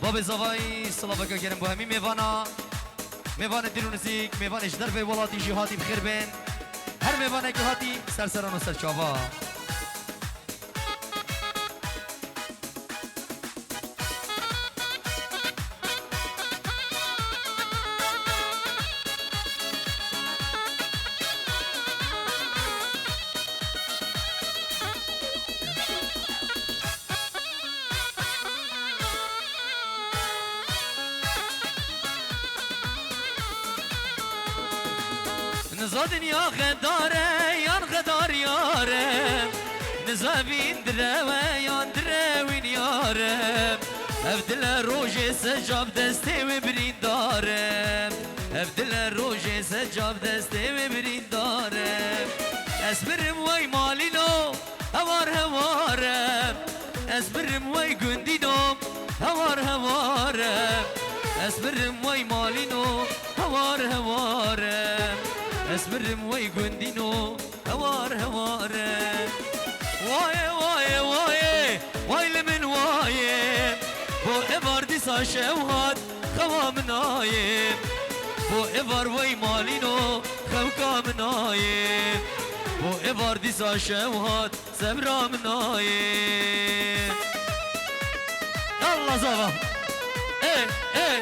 باب زوای صلابکا کرم بو همی میوانا میوان دیرونزیک میوان اجدر به ولاتی جهاتی بخیر بین هر میوانه که هاتی سرسران و سرچاوا نزادن یا غداره یان غدار یاره نزابین دروه یان دروین یاره افدل روژ سجاب دسته و برین داره افدل روژ سجاب دسته و برین داره اسبرم وی مالینو هوار هواره اسبرم وی گندینو هوار هواره اسبرم وی مالینو هوار هواره اسبرم وی گندینو هوار هواره وای وای وای وای لمن وای بو ابار دیسا شوهات خوام نایم بو ابار وی مالینو خوکام نایم بو ابار دیسا شوهات سبرام نایم الله زبا ای ای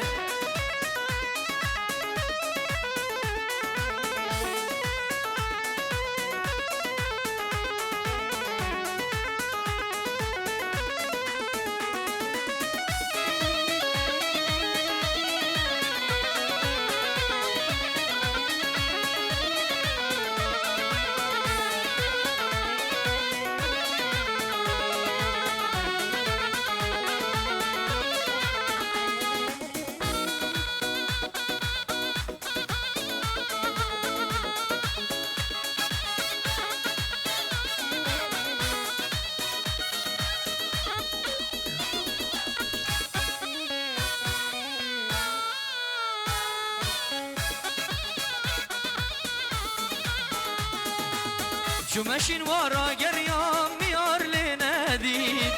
شو ماشين ورا قريام ميار لنا ديد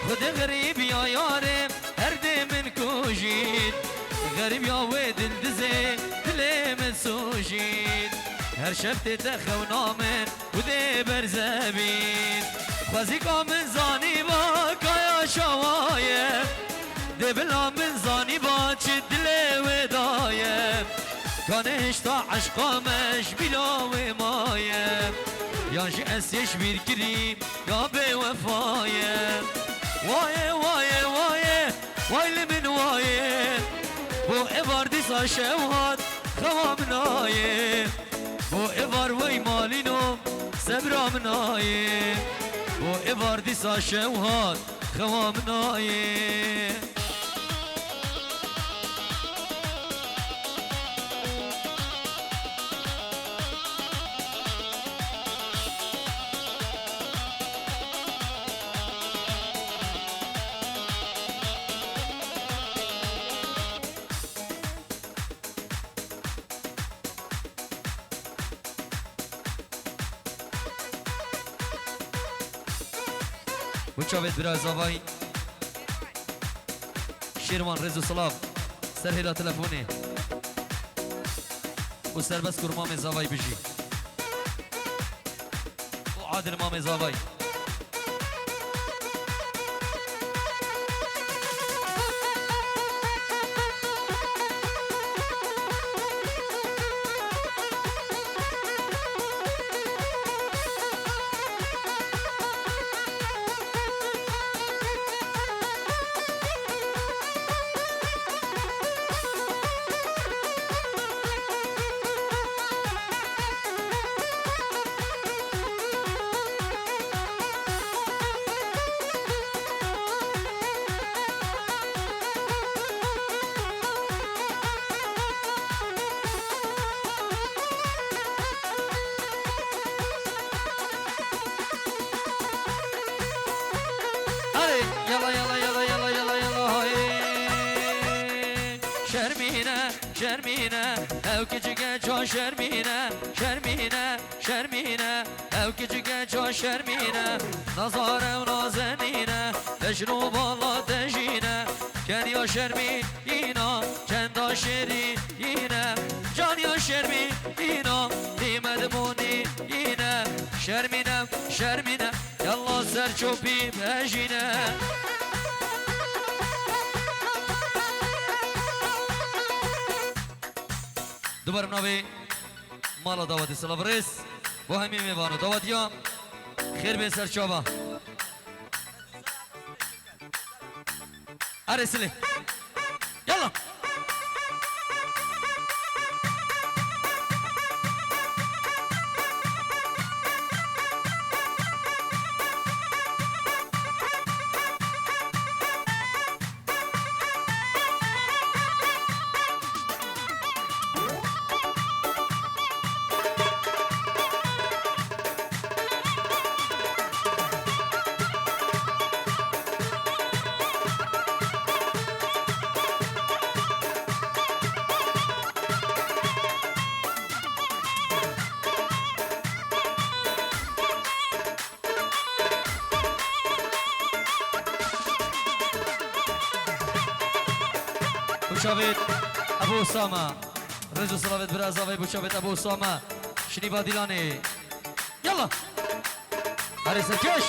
خد غريب يا يارم هرد من كوجيد غريب يا ويد الدزي دلي من سوجيد هر شفت تخونا من ودي برزبيد خوزيكا من زاني باكا يا شوايم دي بلا من زاني باچ دلي ودايم كان اشتا عشقا مش بلا ومايم یا اسیش بیر کریم یا به وفایم وای وای وای وای لمن وای بو ابار دیسا شوهات خوام نایم بو ابار وی مالینو سبرام نایم بو ابار دیسا شوهات خوام نایم وچاوید برای زاوای شیروان رزو سلام سر هلا تلفونه و سر بس کرمام زاوای بجی و عادل مام زاوای يلا يلا يلا يلا يلا يلا هاي شرمينا شرمينا او كجيجا جو شرمينا شرمينا شرمينا او كجيجا جو شرمينا نظارة ونازنينا تجرب الله تجينا کنیا شرمی اینا چندا شیری اینه جانیا شرمی اینا دیمدمونی اینه شرمینم شرمینم یالله سر چوبی بجینه دوباره مناوی مالا داوتی سلابریس با همین میوانو داوتی ها خیر به سر چوبا ارسلی یالا بوشاوید ابو اسامه رجو سلاوید برازاوی بوشاوید ابو اسامه شنیبا دیلانی یالا هری سرکش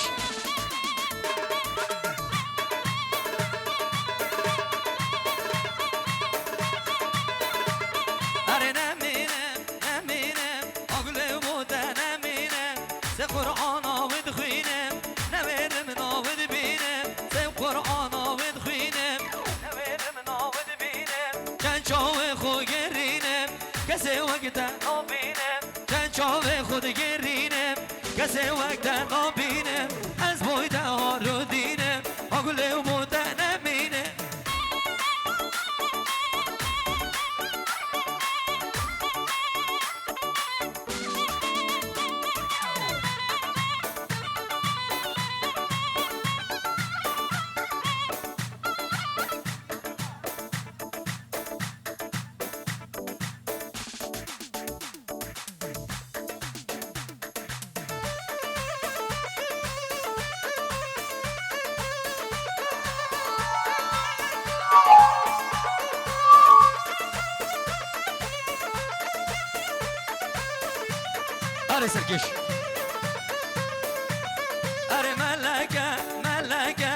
هری نمینم نمینم اگلو مودا نمینم سه قرآن آوید خوینم نویرم ناوید بینم سه قرآن آوید خوینم چاوه خود گرینم کسی وقت نبینم چاوه خود گرینم کسی وقت نبینم از بوی ها رو دینم آگله و موده نمینم اره سرکش اره ملکه ملکه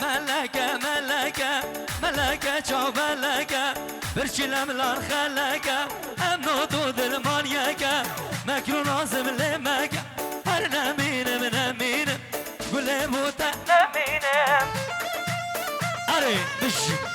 ملکه ملکه ملکه چا ملکه برچلم لار خلکه امنو تو دلمان یکه مکرو نازم لمکه هر نمینم نمینم گله موتا نمینم اره بشی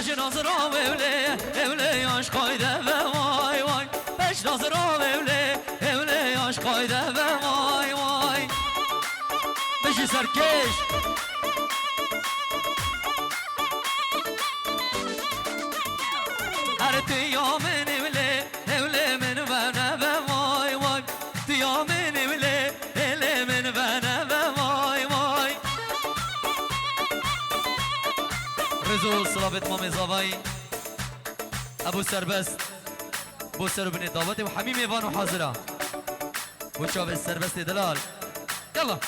beş nazır av evle evle yaş kayda ve vay vay beş nazır av evle evle yaş kayda ve vay vay beşi serkeş her tiyamen evle evle men bana ve vay vay tiyamen evle evle men bana ve vay vay ثابت مام زاوایی ابو سربست بو سر بن دعوت و حمیم ایوان و حاضره بو شاب سربست دلال يلا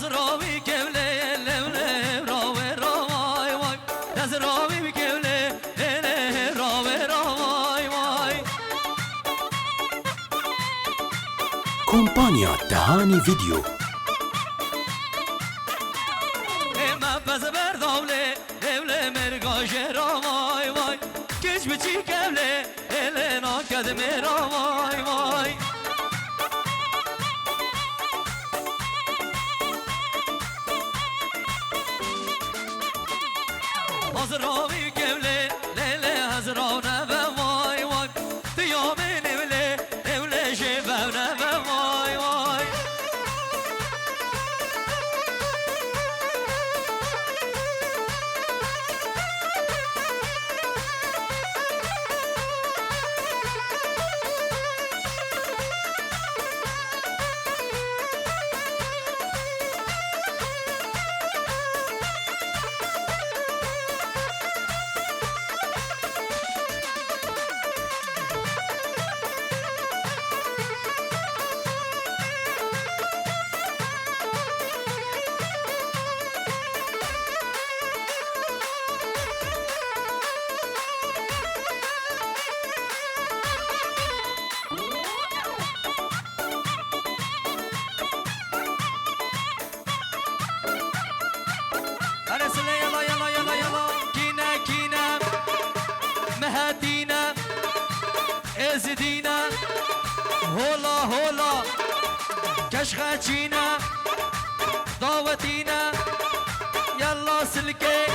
راوی کله لوله راوی راوی وای از راوی کله لله راوی راوی وای کمپانیا دهانی ویدیو ما بز برداوله لوله مرگاش راوی وای کش بچی کله لله ناکد راوی وای راوی کله لیله هزرانه و وای وای دیامه نوله نوله شبونه و وای وای مهدينا ازدينا هولا هولا كشخاتينا دعوتينا يلا سلكي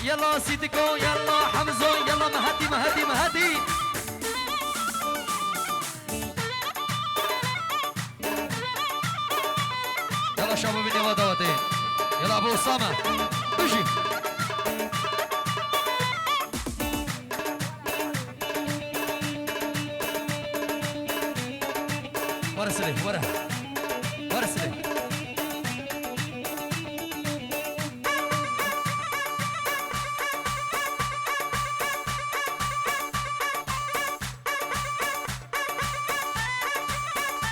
يلا سيدكو يلا حمزو يلا مهدي مهدي مهدي يلا شباب النوا دعوتي يلا ابو اسامه امشي ورسلي ورا ورسلي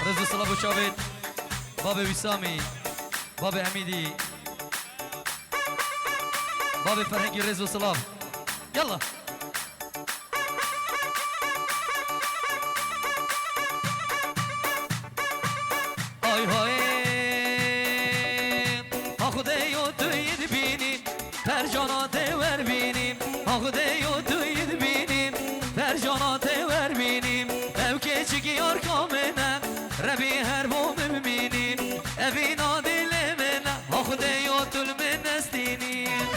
رزق صلاح ابو شابت بابا وسامي بابا حميدي بابا فرهنگي رزق صلاح يلا های های آخودیو توید بینیم پر جانات ور بینیم آخودیو توید بینیم پر جانات ور بینیم او که چگی یار کامنم ربی هر بوم ببینیم اوینا دل من آخودیو تل من نستینیم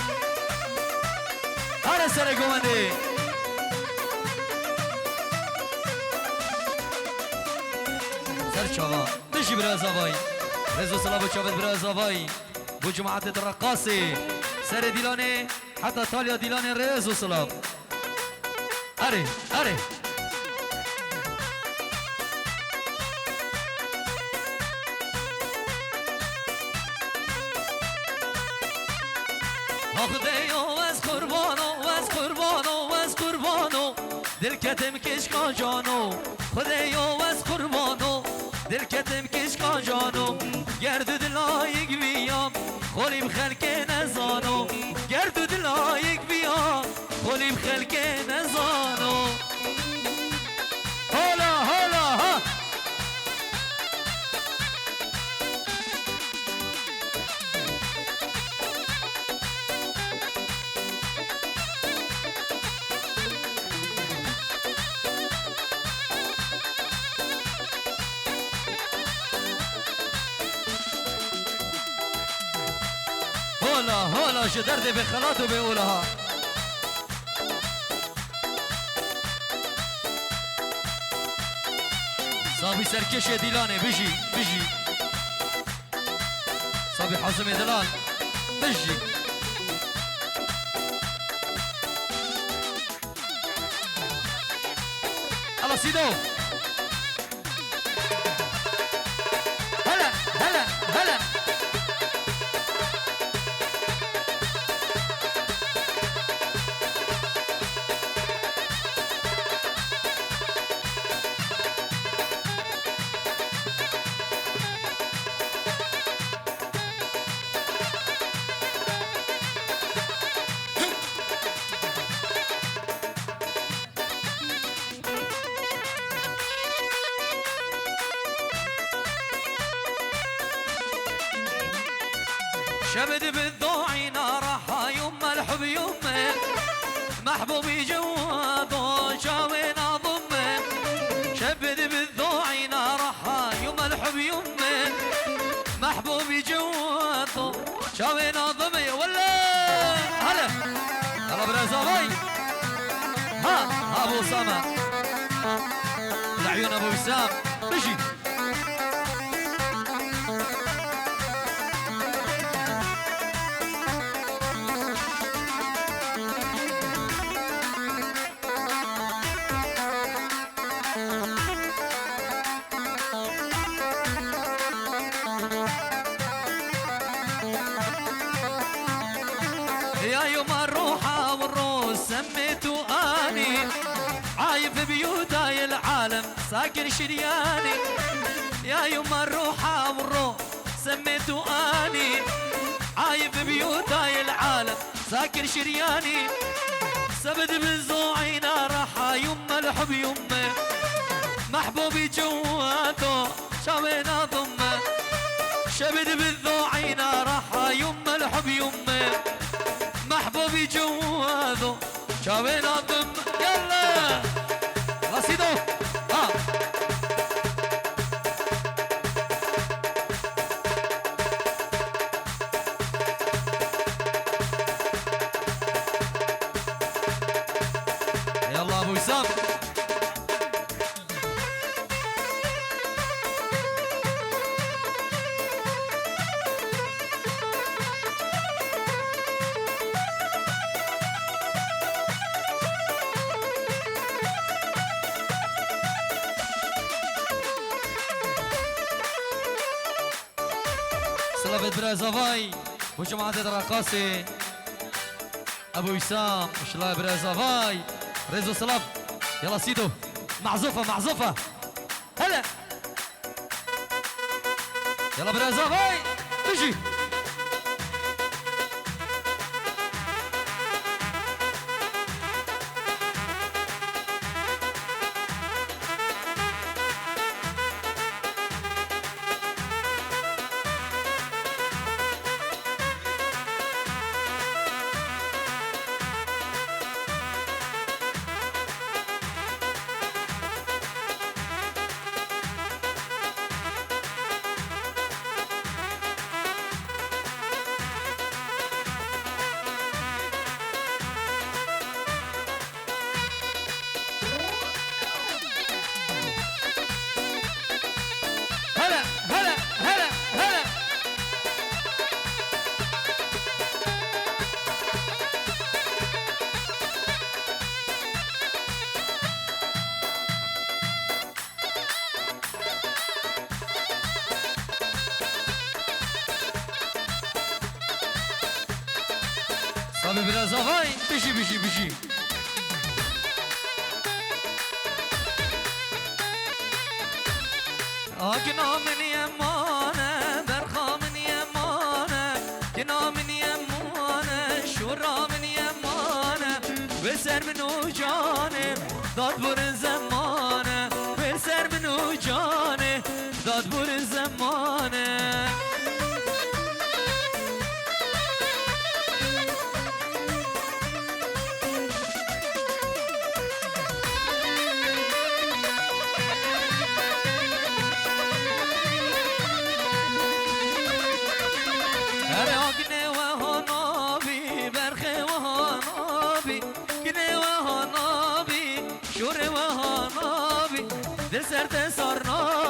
هر سر گوانده سر چاوا مشي براز اباي رزو صلاه وشابت براز اباي بو جماعه الرقاصي سر ديلاني حتى تاليا ديلاني رزو صلاه اري اري خدايو واس قربانو واس قربانو واس قربانو دل كتم كشكا جانو خدايو واس قربانو دل کتم کش کا جانو گرد دلایق بیام خولیم خلق نزانو گرد دلایق بیام خولیم خلق نزانو هلا هلا ها هولا شو درد بخلاط وبقولها صابي سركش ديلاني بيجي بيجي صابي حازم دلال بيجي الله سيدو هلا هلا هلا شبد بالضوعي نارها يما الحب يما محبوبي جواده شاوينا ضمه شبد بالضوعي نارها يما الحب يما محبوبي جواده شاوينا ضمه ولا هلا هلا برزاوي ها ابو سما العيون ابو وسام بيجي يا يوم الروحة والروس سميتو اني عايف بيوتاي العالم ساكن شرياني يا يوم الروحة والروس سميتو اني عايف بيوتاي العالم ساكن شرياني سبد بالزوعي نارها يما الحب يما محبوبي جواته شاوينا ضمه شبد بالذوعي نارها يما الحب يما محبوبي جواده شاوينا ضم يلا رصيدو ها يلا ابو وسام سلافت برازافاي وجماعة الرقاصي ابو وسام شلا برازافاي ريزو سلاف يلا سيدو معزوفة معزوفة هلا يلا برازافاي تجي صابي برازافاي بيجي بيجي بيجي كنا من يمانه برخا من يمانه كنا من يمانه شورا من يمانه بسر منو جانه داد بور زمانه بسر منو جانه داد بور زمانه دل سرد سارنا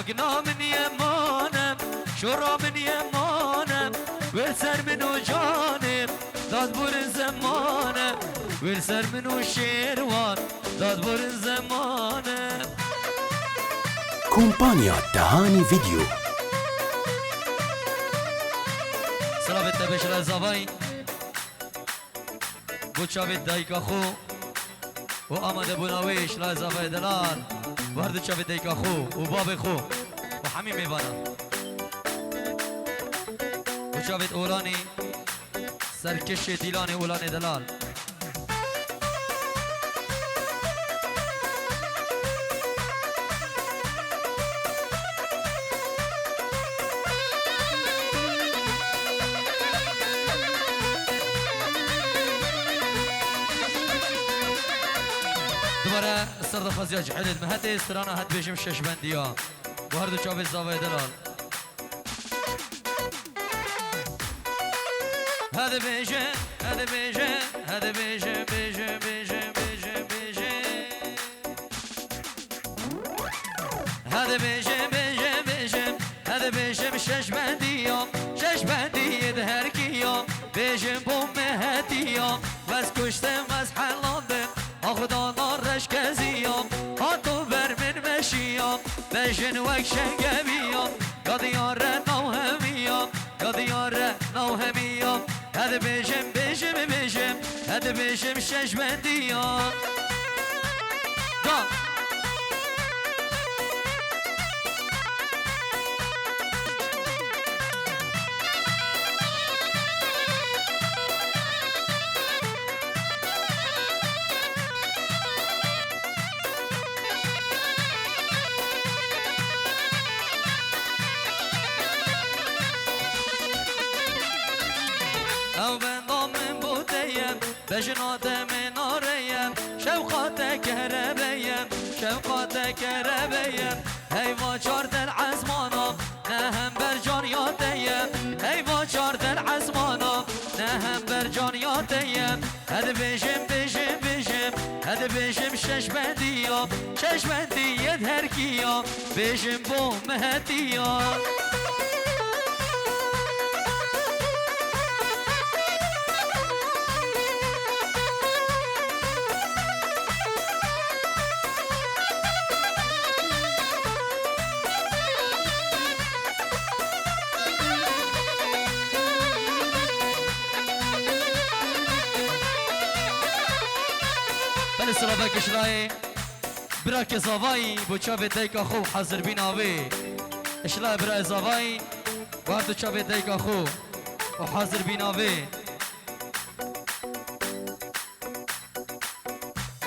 اقنا من يمانم شورا من يمانم ورسر منو جانم داد بور زمانم ورسر منو شیروان داد بور زمانم كومبانيا تهاني فيديو سلام تبش رزاوی بوچاوید دایکا خو و آمده بوناویش رزاوی دلال وارد چاوید دایکا خو و باب خو و همین میبانم بوچاوید اولانی سرکش دیلان اولان دلال دوباره سرد خزیاج حلید مهت استرانا هد بیشم شش بندیا و هر دو چاوید زاوی دلال هده بیشه هده بیشه هده بیشه بیشه بیشه بیشه بیشه هده بیشه بیشه بیشه هده بیشم شش بندیا شش بندی ده هر کیا بیشم بوم مهتیا بس کشتم از حلاندم آخدا نارش کزیام هاتو بر من مشیام بشن وک شنگبیام یاد یار نوهمیام یاد یار نوهمیام هده بشم بشم بشم هده بشم شش بندیام او بندام من بودیم بجنات من آریم شوقات کربیم شوقات کربیم هیوا چار در عزمانم نه هم بر جان یادیم هیوا چار در عزمانم نه هم بر جان یادیم هده بشم بشم بشم هده بشم شش بندیا شش بندیت هر کیا بشم بوم مهدیا سلام کشلای براک زاوی بچه دیکا خوب حاضر بین آوی اشلای برای زاوی وارد چه دیکا خوب و حاضر بین آوی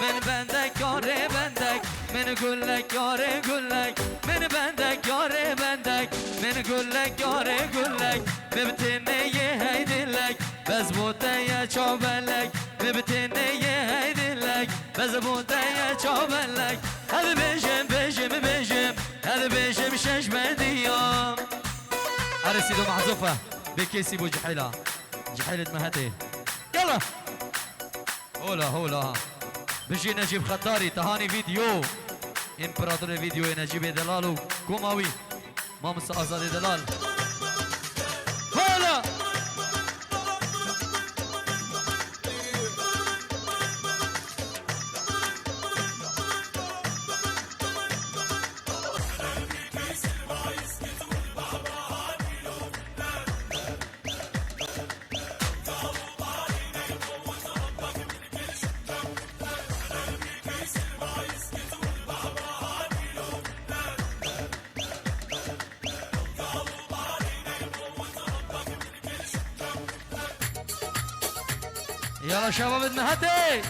من بندک یاره بندک من گلک یاره گلک من بندک یاره بندک من گلک یاره گلک ببتنه یه هیدلک بز بوده یه چابلک ببتنه یه هیدلک بز بوده یه چابلک هده بشم بشم بشم هده بشم شش بندیام عرسي دو محذوفة بكيسي بو جحيلة جحيلة مهتي يلا هولا هولا بجي نجيب خطاري تهاني فيديو امبراطور فيديو نجيب دلالو كوماوي مامس آزاد دلال هولا يلا شباب المهدي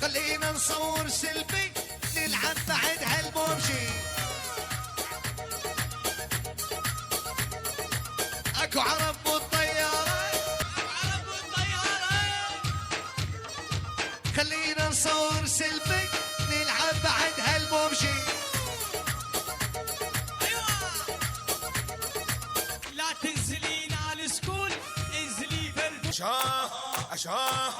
خلينا نصور سيلفي نلعب بعد هالبومشي اكو عرب بالطيارة خلينا نصور سيلفي نلعب بعد هالبومشي لا تنزلين على السكول انزلي في أشاه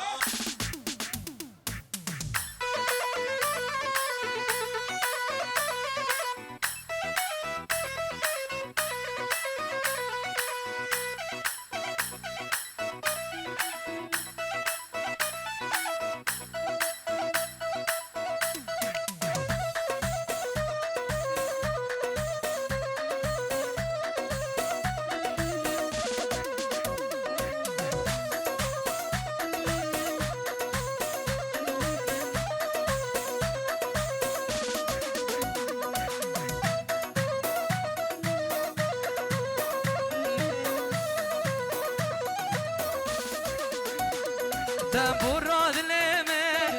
تنبورات لمن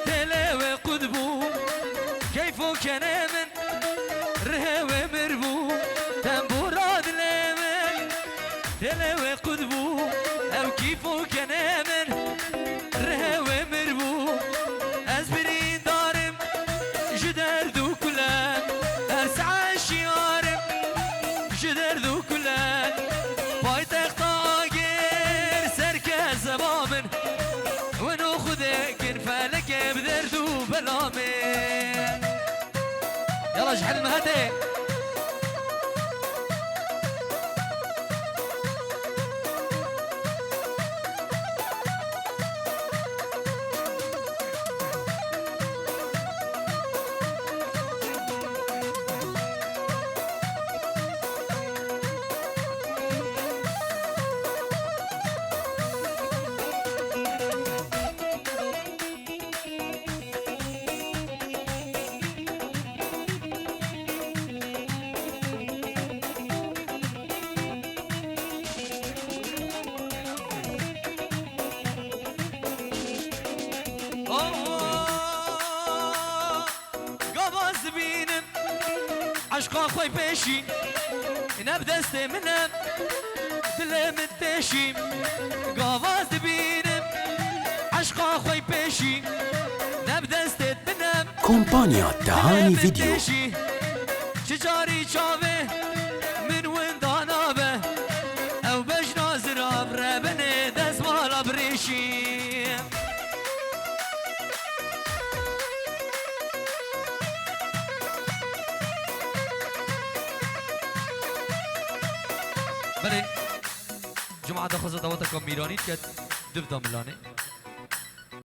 تلاوي قدبو كيفو كان من رهوي مربو تنبورات لمن تلاوي قدبو او كيفو كان من رهوي مربو ازبرين دارم جدر ذو كلان ارسع شيارم جدر ذو كلان بايت اختاقر سركز بامن ونو خذك فلك بدردو بلامن يلا جحل المهدي قبض بينم عشقا خوي بيشي نبدا استمنم دلم التشي قبض بينم عشقا خوي بيشي نبدا استمنم كومبانيا تهاني فيديو شجاري شافه من وين دانابه او بجنا زراب ربني دزمال بريشي بله جمعه دخوزه دواتكم میرانید که دفتا ملانه